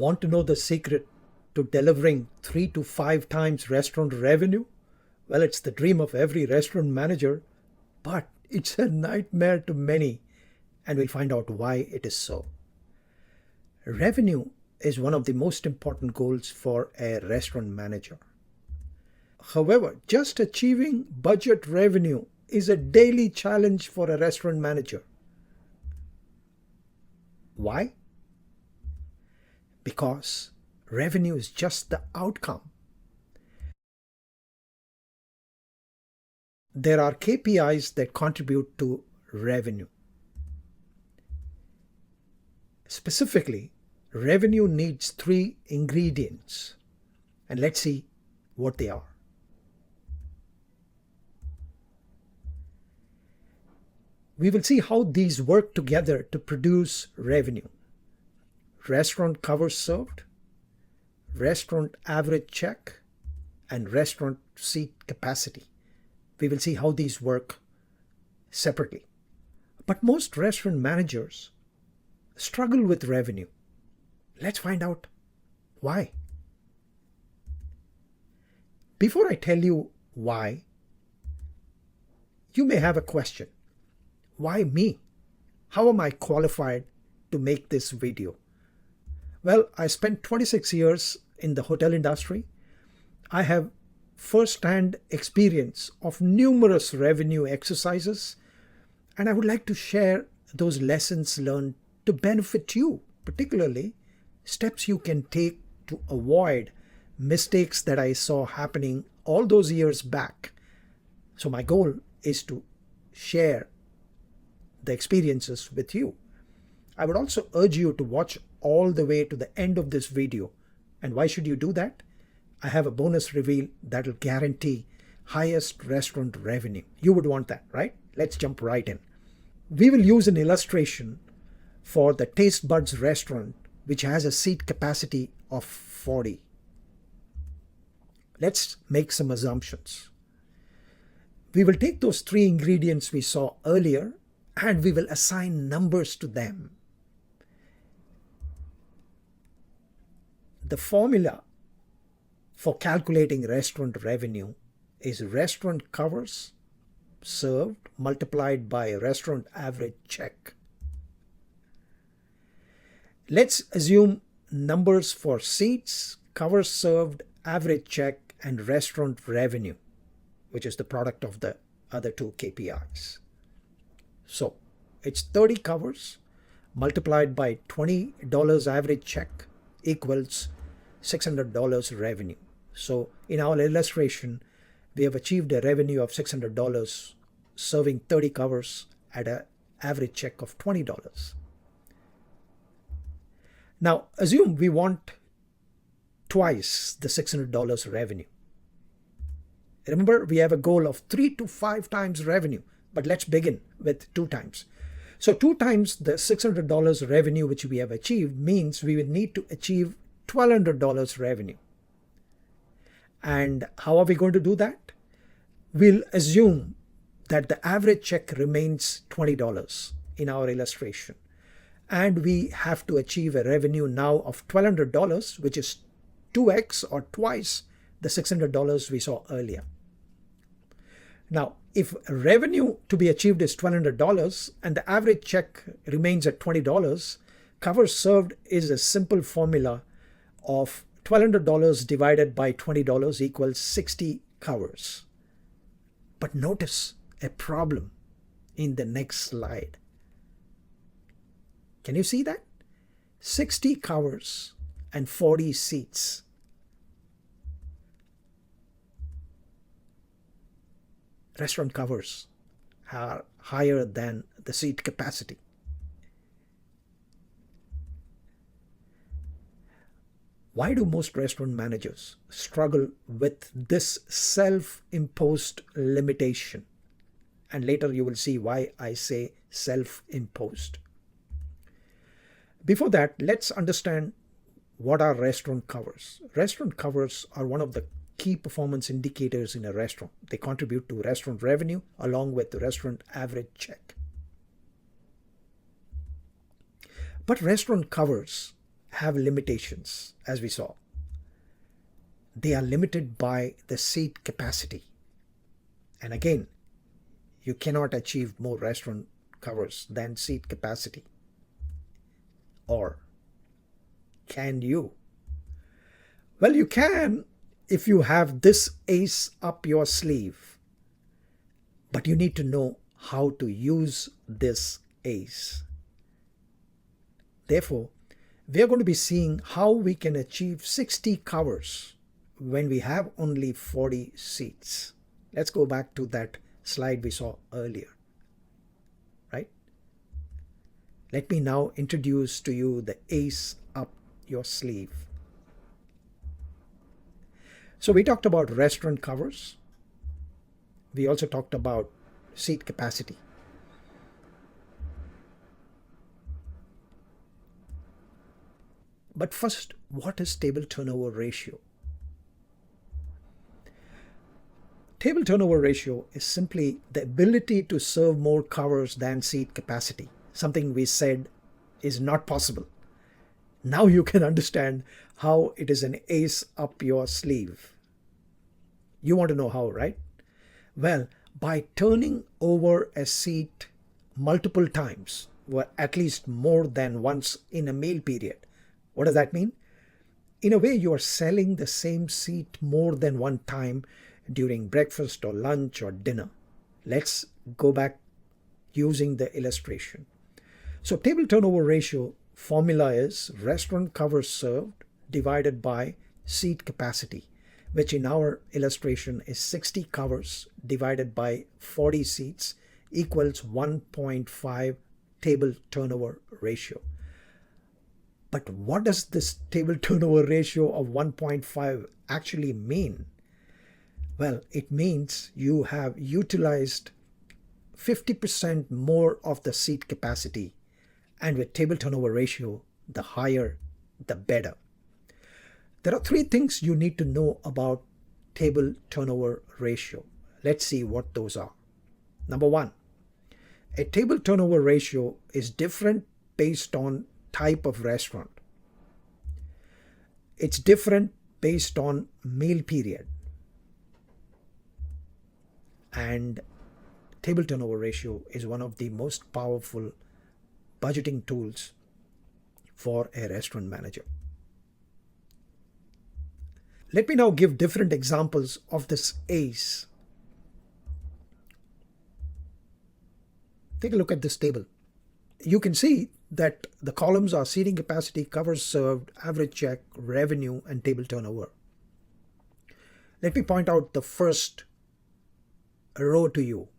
Want to know the secret to delivering 3 to 5 times restaurant revenue? Well, it's the dream of every restaurant manager, but it's a nightmare to many, and we'll find out why it is so. Revenue is one of the most important goals for a restaurant manager. However, just achieving budget revenue is a daily challenge for a restaurant manager. Why? Because revenue is just the outcome. There are KPIs that contribute to revenue. Specifically, revenue needs 3 ingredients, and let's see what they are. We will see how these work together to produce revenue. Restaurant covers served, restaurant average check, and restaurant seat capacity. We will see how these work separately. But most restaurant managers struggle with revenue. Let's find out why. Before I tell you why, you may have a question. Why me? How am I qualified to make this video? Well, I spent 26 years in the hotel industry. I have first-hand experience of numerous revenue exercises, and I would like to share those lessons learned to benefit you, particularly steps you can take to avoid mistakes that I saw happening all those years back. So my goal is to share the experiences with you. I would also urge you to watch all the way to the end of this video. And why should you do that? I have a bonus reveal that will guarantee highest restaurant revenue. You would want that, right? Let's jump right in. We will use an illustration for the Taste Buds restaurant, which has a seat capacity of 40. Let's make some assumptions. We will take those 3 ingredients we saw earlier and we will assign numbers to them. The formula for calculating restaurant revenue is restaurant covers served multiplied by restaurant average check. Let's assume numbers for seats, covers served, average check, and restaurant revenue, which is the product of the other 2 KPIs. So it's 30 covers multiplied by $20 average check equals $600 revenue. So in our illustration, we have achieved a revenue of $600 serving 30 covers at an average check of $20. Now assume we want twice the $600 revenue. Remember, we have a goal of 3 to 5 times revenue, but let's begin with 2 times. So 2 times the $600 revenue which we have achieved means we will need to achieve $1,200 revenue. And how are we going to do that? We'll assume that the average check remains $20 in our illustration. And we have to achieve a revenue now of $1,200, which is 2x or twice the $600 we saw earlier. Now, if revenue to be achieved is $1,200 and the average check remains at $20, covers served is a simple formula of $1,200 divided by $20 equals 60 covers. But notice a problem in the next slide. Can you see that? 60 covers and 40 seats. Restaurant covers are higher than the seat capacity. Why do most restaurant managers struggle with this self-imposed limitation? And later you will see why I say self-imposed. Before that, let's understand what are restaurant covers. Restaurant covers are one of the key performance indicators in a restaurant. They contribute to restaurant revenue along with the restaurant average check. But restaurant covers have limitations, as we saw. They are limited by the seat capacity. And again, you cannot achieve more restaurant covers than seat capacity. Or can you? Well, you can if you have this ace up your sleeve. But you need to know how to use this ace. Therefore, we are going to be seeing how we can achieve 60 covers when we have only 40 seats. Let's go back to that slide we saw earlier. Right? Let me now introduce to you the ace up your sleeve. So we talked about restaurant covers. We also talked about seat capacity. But first, what is table turnover ratio? Table turnover ratio is simply the ability to serve more covers than seat capacity, something we said is not possible. Now you can understand how it is an ace up your sleeve. You want to know how, right? Well, by turning over a seat multiple times, or at least more than once in a meal period. What does that mean? In a way, you are selling the same seat more than one time during breakfast or lunch or dinner. Let's go back using the illustration. So table turnover ratio formula is restaurant covers served divided by seat capacity, which in our illustration is 60 covers divided by 40 seats equals 1.5 table turnover ratio. But what does this table turnover ratio of 1.5 actually mean? Well, it means you have utilized 50% more of the seat capacity, and with table turnover ratio, the higher, the better. There are three things you need to know about table turnover ratio. Let's see what those are. Number one, a table turnover ratio is different based on type of restaurant. It's different based on meal period. And table turnover ratio is one of the most powerful budgeting tools for a restaurant manager. Let me now give different examples of this ace. Take a look at this table. You can see that the columns are seating capacity, covers served, average check, revenue, and table turnover. Let me point out the first row to you.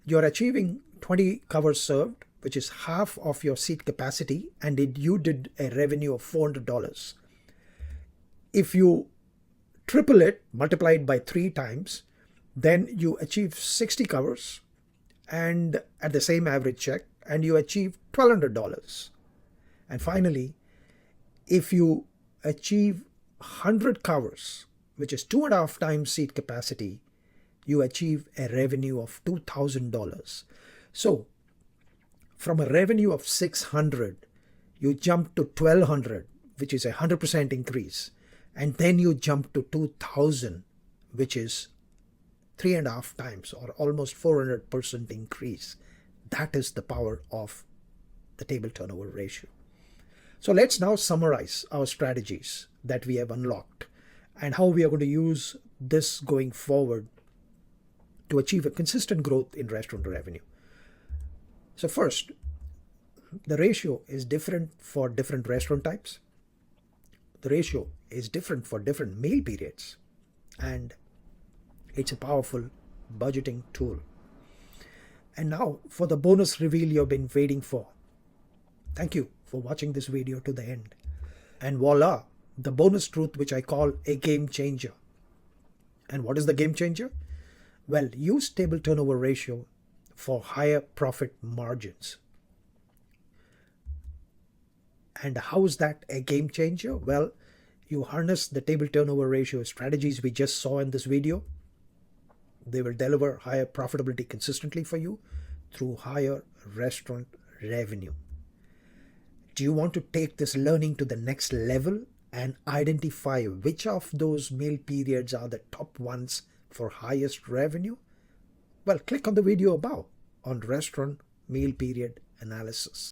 You're achieving 20 covers served, which is half of your seat capacity, and you did a revenue of $400. If you triple it, multiply it by 3 times, then you achieve 60 covers and at the same average check, and you achieve $1,200. And finally, if you achieve 100 covers, which is 2.5 times seat capacity, you achieve a revenue of $2,000. So from a revenue of 600, you jump to 1,200, which is a 100% increase. And then you jump to 2,000, which is 3.5 times or almost 400% increase. That is the power of the table turnover ratio. So let's now summarize our strategies that we have unlocked and how we are going to use this going forward to achieve a consistent growth in restaurant revenue. So first, the ratio is different for different restaurant types. The ratio is different for different meal periods, and it's a powerful budgeting tool. And now for the bonus reveal you've been waiting for. Thank you for watching this video to the end. And voila, the bonus truth which I call a game changer. And what is the game changer? Well, use table turnover ratio for higher profit margins. And how is that a game changer? Well, you harness the table turnover ratio strategies we just saw in this video. They will deliver higher profitability consistently for you through higher restaurant revenue. Do you want to take this learning to the next level and identify which of those meal periods are the top ones for highest revenue? Well, click on the video above on restaurant meal period analysis.